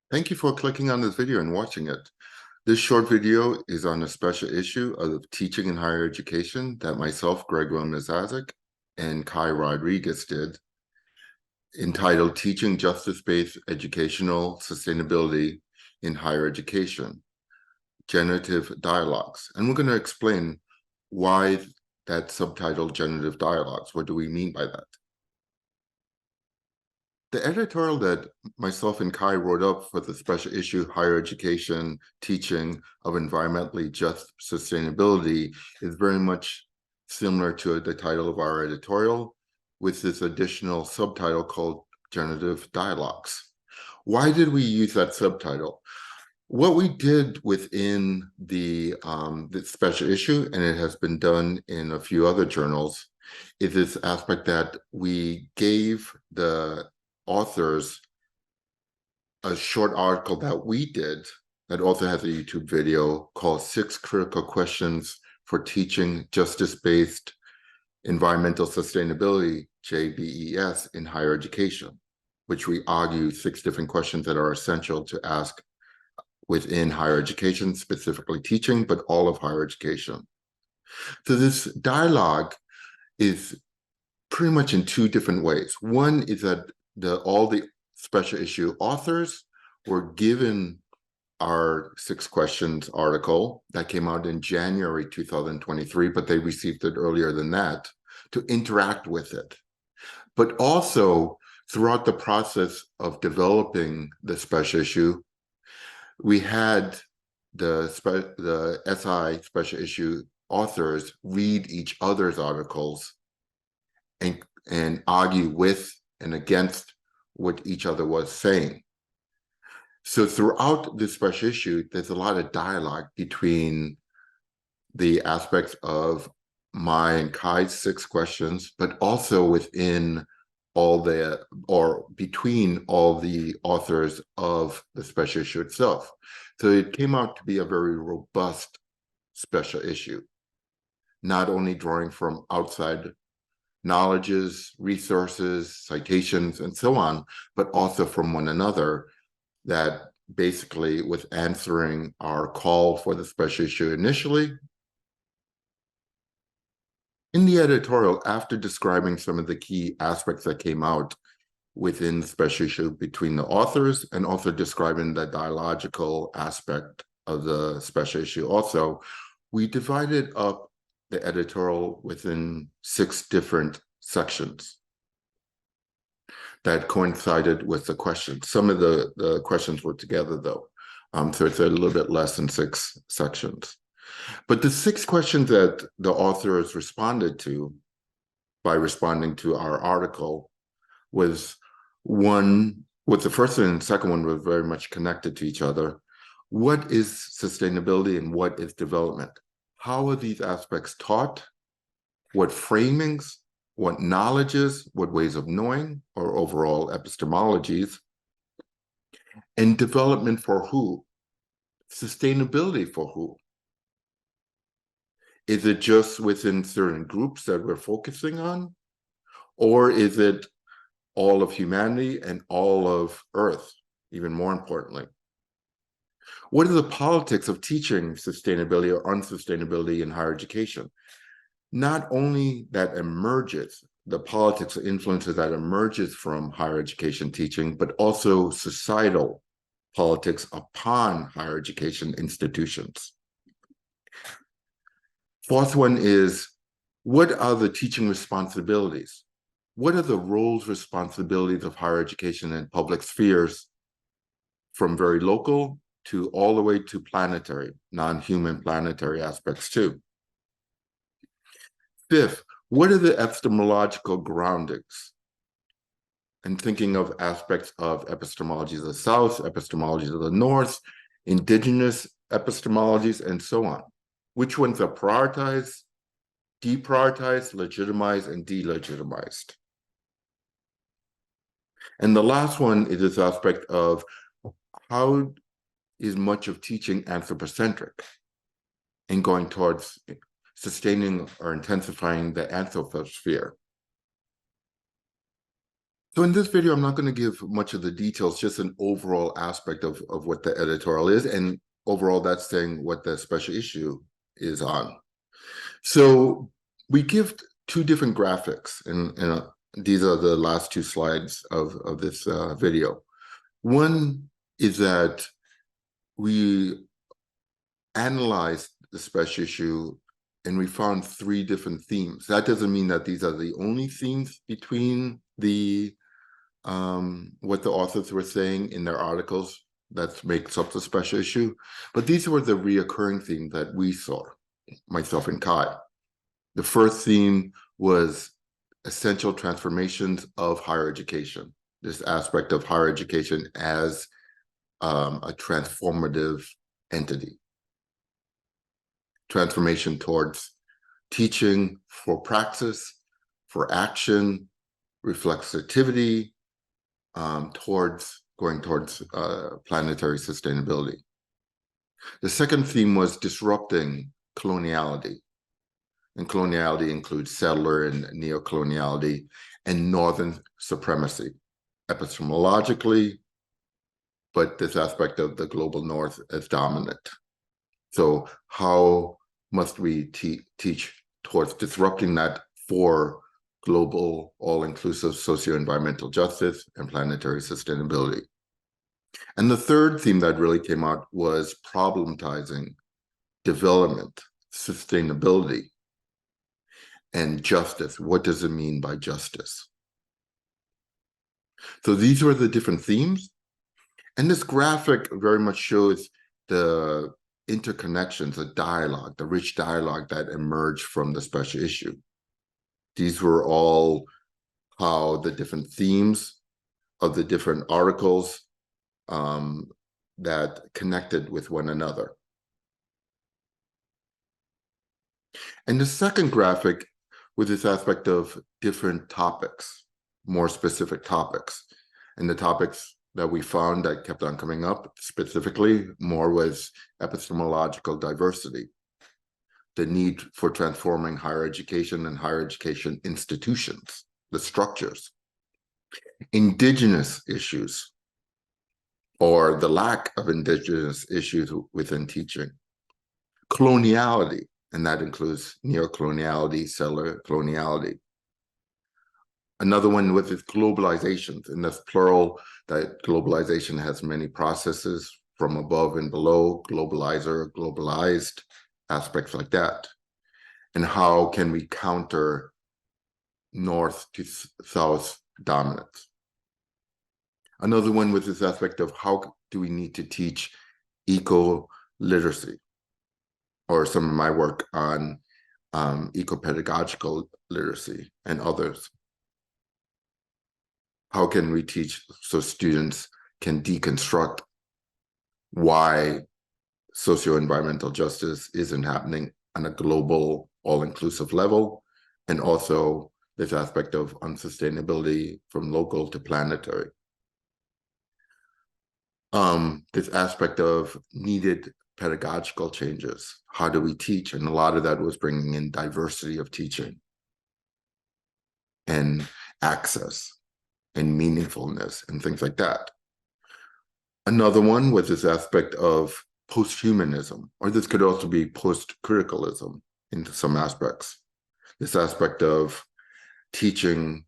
Thank you for clicking on this video and watching it. This short video is on a special issue of teaching in higher education that myself, Greg Misiaszek, and Kai Rodrigues did, entitled Teaching Justice-Based Educational Sustainability in Higher Education, Generative Dialogues. And we're going to explain why that subtitle, Generative Dialogues. What do we mean by that? The editorial that myself and Kai wrote up for the special issue, Higher Education Teaching of Environmentally Just Sustainability, is very much similar to the title of our editorial, with this additional subtitle called Generative Dialogues. Why did we use that subtitle? What we did within the special issue, and it has been done in a few other journals, is this aspect that we gave the authors a short article that we did that also has a YouTube video called 6 Critical Questions for Teaching Justice-Based Environmental Sustainability, JBES, in Higher Education, which we argue 6 different questions that are essential to ask within higher education, specifically teaching, but all of higher education. So this dialogue is pretty much in 2 different ways. One is that all the special issue authors were given our 6 questions article that came out in January 2023, but they received it earlier than that, to interact with it. But also, throughout the process of developing the special issue, we had the SI special issue authors read each other's articles and argue with and against what each other was saying. So throughout this special issue, there's a lot of dialogue between the aspects of my and Kai's 6 questions, but also within all the, or between all the authors of the special issue itself. So it came out to be a very robust special issue, not only drawing from outside knowledges, resources, citations, and so on, but also from one another, that basically was answering our call for the special issue initially. In the editorial, after describing some of the key aspects that came out within the special issue between the authors, and also describing the dialogical aspect of the special issue also, we divided up the editorial within 6 different sections that coincided with the questions. Some of the questions were together though, so it's a little bit less than 6 sections. But the 6 questions that the authors responded to by responding to our article was the first and the second one were very much connected to each other. What is sustainability and what is development? How are these aspects taught? What framings, what knowledges, what ways of knowing, or overall epistemologies? And development for who? Sustainability for who? Is it just within certain groups that we're focusing on? Or is it all of humanity and all of Earth, even more importantly? What are the politics of teaching sustainability or unsustainability in higher education? Not only that emerges, the politics or influences that emerges from higher education teaching, but also societal politics upon higher education institutions. 4th one is, what are the teaching responsibilities? What are the roles, responsibilities of higher education and public spheres, from very local to all the way to planetary, non-human planetary aspects too? 5th, what are the epistemological groundings? And thinking of aspects of epistemologies of the South, epistemologies of the North, indigenous epistemologies, and so on. Which ones are prioritized, deprioritized, legitimized, and delegitimized? And the last one is this aspect of how is much of teaching anthropocentric and going towards sustaining or intensifying the anthroposphere. So in this video, I'm not going to give much of the details, just an overall aspect of what the editorial is. And overall, that's saying what the special issue is on. So we give two different graphics, and these are the last two slides of this video. One is that we analyzed the special issue and we found three different themes. That doesn't mean that these are the only themes between the what the authors were saying in their articles that makes up the special issue, but these were the reoccurring themes that we saw, myself and Kai. The first theme was essential transformations of higher education, this aspect of higher education as a transformative entity. Transformation towards teaching for praxis, for action, reflexivity, going towards planetary sustainability. The second theme was disrupting coloniality. And coloniality includes settler and neocoloniality and northern supremacy, epistemologically, but this aspect of the global north as dominant. So how must we teach towards disrupting that for global, all-inclusive socio-environmental justice and planetary sustainability? And the third theme that really came out was problematizing development, sustainability, and justice. What does it mean by justice? So these were the different themes. And this graphic very much shows the interconnections, the dialogue, the rich dialogue that emerged from the special issue. These were all how the different themes of the different articles that connected with one another. And the second graphic was this aspect of different topics, more specific topics. And the topics that we found that kept on coming up specifically more was epistemological diversity, the need for transforming higher education and higher education institutions, the structures, indigenous issues, or the lack of indigenous issues within teaching, coloniality, and that includes neocoloniality, settler coloniality. Another one with its globalization, and that's plural, that globalization has many processes from above and below, globalizer, globalized, aspects like that. And how can we counter north to south dominance? Another one with this aspect of how do we need to teach eco-literacy, or some of my work on eco-pedagogical literacy and others. How can we teach so students can deconstruct why socio-environmental justice isn't happening on a global, all-inclusive level, and also this aspect of unsustainability from local to planetary. This aspect of needed pedagogical changes. How do we teach? And a lot of that was bringing in diversity of teaching and access and meaningfulness and things like that. Another one was this aspect of post-humanism, or this could also be post-criticalism in some aspects. This aspect of teaching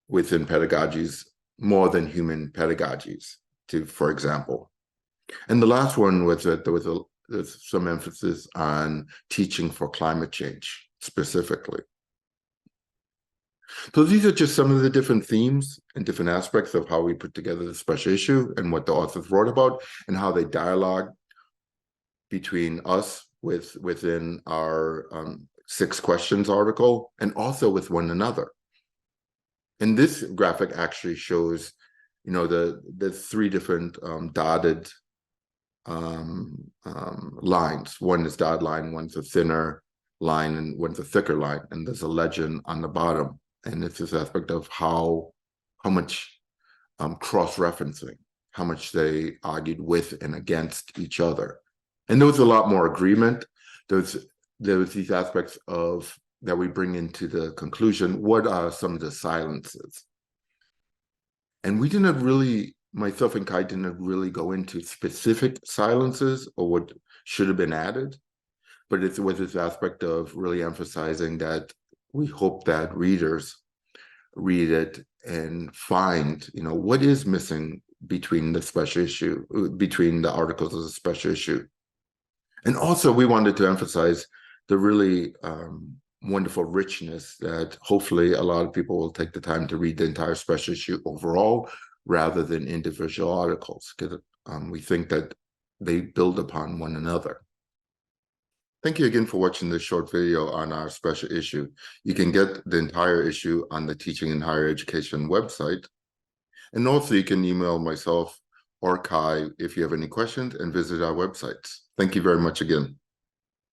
within pedagogies more than human pedagogies, for example. And the last one was that there's some emphasis on teaching for climate change specifically. So these are just some of the different themes and different aspects of how we put together the special issue and what the authors wrote about and how they dialogue between us within our 6 questions article and also with one another. And this graphic actually shows, you know, the 3 different dotted lines. One is dotted line, one's a thinner line, and one's a thicker line. And there's a legend on the bottom. And it's this aspect of how much cross-referencing, how much they argued with and against each other. And there was a lot more agreement. There was these aspects of that we bring into the conclusion. What are some of the silences? And we didn't really, myself and Kai didn't really go into specific silences or what should have been added, but it was this aspect of really emphasizing that we hope that readers read it and find, what is missing between the special issue, between the articles of the special issue. And also we wanted to emphasize the really wonderful richness that hopefully a lot of people will take the time to read the entire special issue overall rather than individual articles, because we think that they build upon one another. Thank you again for watching this short video on our special issue. You can get the entire issue on the Teaching in Higher Education website. And also you can email myself or Kai if you have any questions and visit our websites. Thank you very much again.